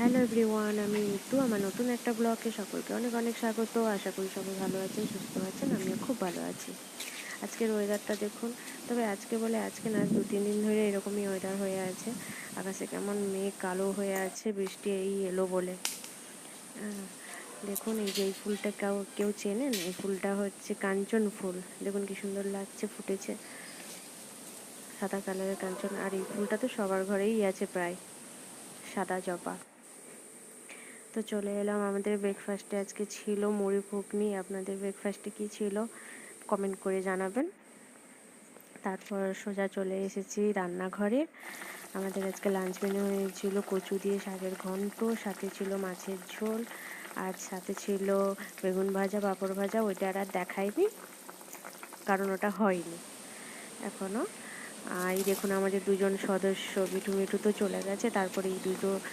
Hello everyone, আমি ঋতু। আমার নতুন একটা ব্লগে সকলকে অনেক অনেক স্বাগত। আশা করি সবাই ভালো আছেন, সুস্থ আছেন। আমিও খুব ভালো আছি। আজকের ওয়েদারটা দেখুন। তবে আজকে বলে আজকে না, 2-3 দিন ধরে এরকমই ওয়েদার হয়ে আছে। আকাশে কেমন মেঘ কালো হয়ে আছে, বৃষ্টি এই এলো বলে। আহ, দেখুন এই যে এই ফুলটা কেউ কেউ চেনেন? এই ফুলটা হচ্ছে কাঞ্চন ফুল। দেখুন কি সুন্দর লাগছে, ফুটেছে সাদা কালারের কাঞ্চন। আর এই ফুলটা তো সবার ঘরেই আছে প্রায়, সাদা জবা। তো চলে এলাম আমাদের ব্রেকফাস্টে। আজকে ছিল মুড়ি ঘুগনি। আপনাদের ব্রেকফাস্টে কী ছিল কমেন্ট করে জানাবেন। তারপর সোজা চলে এসেছি রান্নাঘরে। আমাদের আজকে লাঞ্চ মেনু হয়েছিল কচু দিয়ে শাকের ঘন্ট, সাথে ছিল মাছের ঝোল, আর সাথে ছিল বেগুন ভাজা, পাঁপড় ভাজা। ওইটা আর দেখাইনি, কারণ ওটা হয়নি এখনও। এই দেখুন আমাদের দুজন সদস্য, মিঠু মিঠু তো চলে গেছে, তারপরে এই দুটো